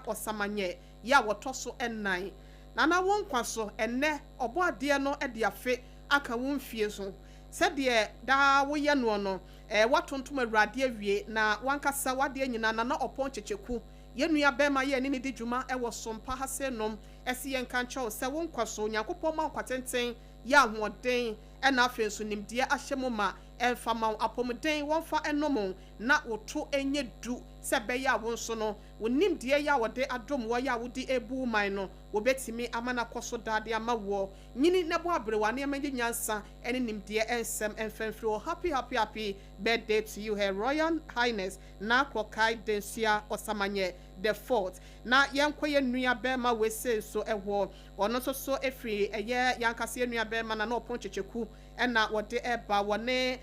Osamanye ya wotoso ennan nana wonkwaso enne Oboagye no de afe aka wonfie so sɛdeɛ da woyɛ no watontom awurade awie na wankasa wade nyina na ɔpɔn kyekyeku yenua bɛma yɛ ne di dwuma ɛwɔ Sompa hasenom ɛsi yɛn kankyɛw sɛ wonkwaso Nyankopɔn ma kwatenten ya ahoɔden ɛna afei so nimdeɛ ahyɛ mu ma ɛmfama apɔmuden wɔmfa ɛnom na woto enye du sɛ bɛyɛ a wo nso no wo nimdeɛ ya wɔde adom wɔ ya wodi ebu man no wobetimi amana kɔso dade ama wo nyini ne bo abrewa ne amagye nyansa ɛne nimdeɛ ɛnsɛm ɛmfɛmfiri happy birthday to you, Her Royal Highness na krokai densia Osamanye the fourth na yenkoye nua bema we say so ɛwɔ ɔno so efiri ɛyɛ yankase nua bema na ɔpon kyekyeku ɛna wɔde ɛba wɔne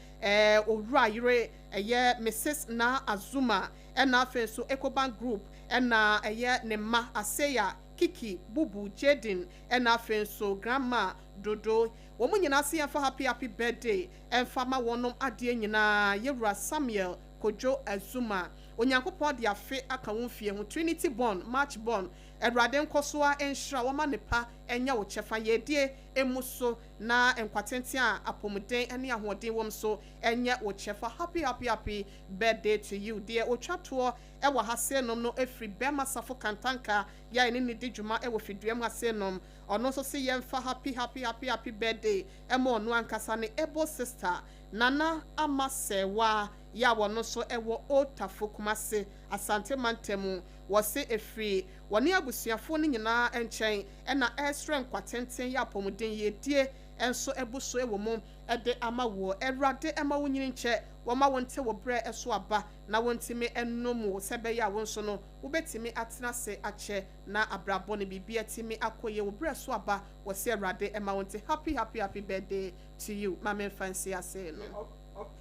owura yire ɛyɛ Mrs. na Azuma ɛna afei so Ecobank Group ɛna ɛyɛ ne ma Aseya Kiki Bubu Jedin ɛna afei so Grandma Dodo wɔn nyinaa se yɛmfa happy birthday ɛmfa ma wɔnom adeɛ nyinaa yɛwura Samuel Kojo Azuma Onyankopɔn de afe aka wo fie ho Trinity Born March Born Awurade Akosua enhira wo ma nepa enya wo kyɛfa yɛdie emu so na enkwatenten a apɔmuden ene ahoɔden wom so enya wo kyɛfa happy birthday to you dear otwato ɛwɔ hasenom no efri bema safo kantanka ya ene ne di dwuma ɛwɔ fiduam hasenom ɔno so se yɛmfa happy birthday ɛma ɔno ankasa ne ebo sister Nana Amasewa ya wono so ewo Otafo Kumase Asante Mantemu wose efri woni abusuafo ne nyina enchen na esren kwatenten ya pomuden yedie enso ebuso ewo mu ede ama wo Ewrade ema wonyini nche woma wonte wo bre eso aba na wontimi ennom sebe ya wonso no wobetimi atena se ache na abrabo ne bibia timi akoye wo bre so aba wose Ewrade ema wonte happy birthday to you mama fancy ase no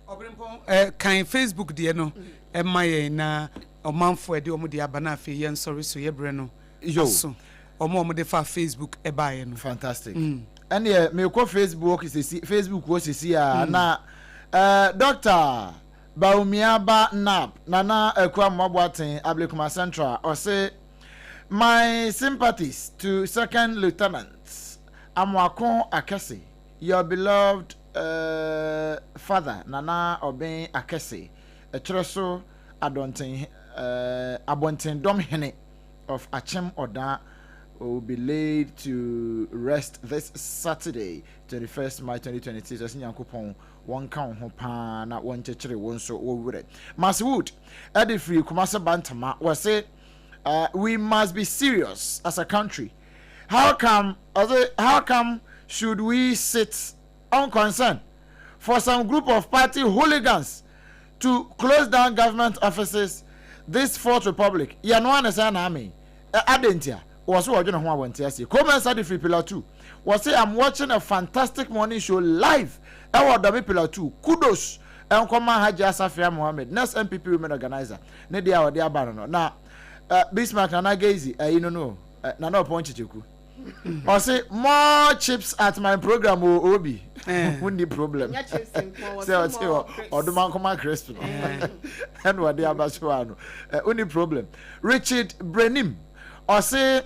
Obrempong kan Facebook de no ema ye na omanfo ede omo de aba na afi ye sorry so ye bre no yo so omo de fa Facebook e ba ye no fantastic and ye me ko Facebook is Facebook wo sisi a na Dr. Baumiaba Nap Nana Ekwa Mabwatin Ablekuma Central or say my sympathies to Second Lieutenant Amwakon Akese, your beloved father Nana Oben Akese, a treso Adontin Abontin Domhene of Achem Oda will be laid to rest this Saturday, 21st March 2022. As Nyankopon one count hopa na one chechere one so over. Maswood Eddie Free Kumasa Bantama was say we must be serious as a country. How come should we sit unconcerned for some group of party hooligans to close down government offices this Fourth Republic? Ya no one say na me adentia was so ojo na ho awontia say comment Eddie Free Pillar 2 was say I'm watching a fantastic morning show live. Dami Pillar 2 kudos enkoma Haji Asafia Mohammed next MPP women organizer ne dia ode aba no na Bismarck na Gazi no na no ponchicheku or say more chips at my program obi wouldn't problem say oduma koma crisp and what they aba so ano only problem Richard Brenim or say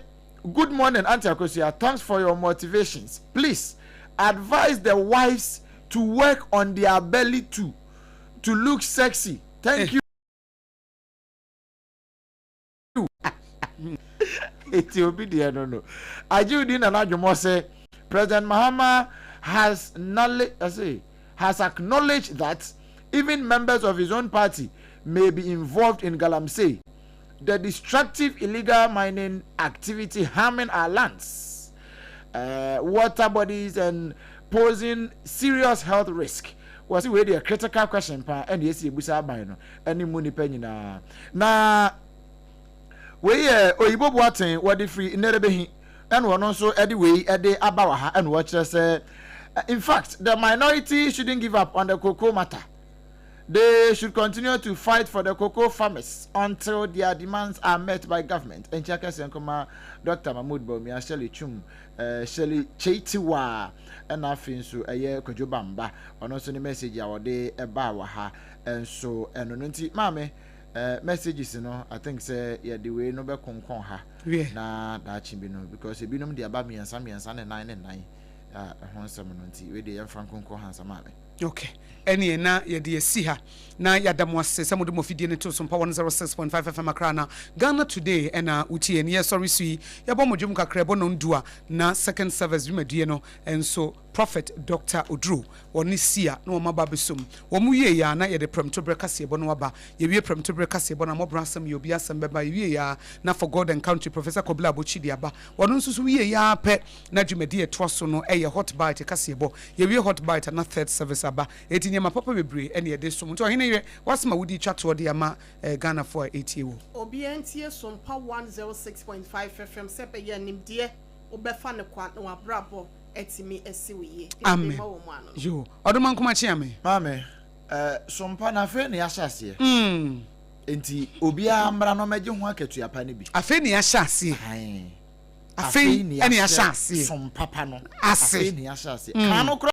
good morning Auntie Akosua, thanks for your motivations. Please advise the wives to work on their belly to look sexy. Thank you. Ethiopia no. Ajudin and Ajumo say President Mahama has acknowledged that even members of his own party may be involved in Galamsey, the destructive illegal mining activity harming our lands, water bodies, and posing serious health risk. Was it a critical question pa and yes busa ban no any money penny na we oyibo boaten wadi free nerebehi and one also anyway ede abawa and watch say in fact the minority shouldn't give up on the cocoa matter. They should continue to fight for the cocoa farmers until their demands are met by government. And Chaka Senkoma, Dr. Mahmoud Bomi, Shelley Chum, Shelley Chaitiwa, and Afinsu, a year Kojubamba, on also the message our day about her, and so, and Nunti, Mammy, messages no I think say yeah the way no be konkon ha na da chimbi no because ebinom de aba miensa ne 9 honsam no nti we de yem frankonkon hansa ma me okay ene na ye de si ha na yadam wase se modum ofidie ne to Sompa 106.5 FM Accra Ghana today ena utie ne sorry sui ya bo modum kakra bo no ndua na second service bi madue no enso Prophet Dr. Odru woni sia na omaba besom wo mu ye ya na ye de premto brekase bo no waba ye wie premto brekase bo na mo bransam ye obi asem beba ye wie ya na for God and country Professor Kobla Bochi de aba wono nsusu wie ya pe na dwumadi etoso no eye hot bite kase bo ye wie hot bite na third service aba etinye ma papa bebre ene ye de som nto Oheneyere wasma wudi twato de ama Ghana for etie wo obi entie Sompa 106.5 FM sepe ye nimde obefa ne kwa na wabrabo etimi esiwiye amen yo odoman kuma chi ame mame Sompa na fe ne yashase enti obi amra no meje ho akatua pa ne bi afe ne yashase afe ene yashase Sompa pa no afe ne yashase kan no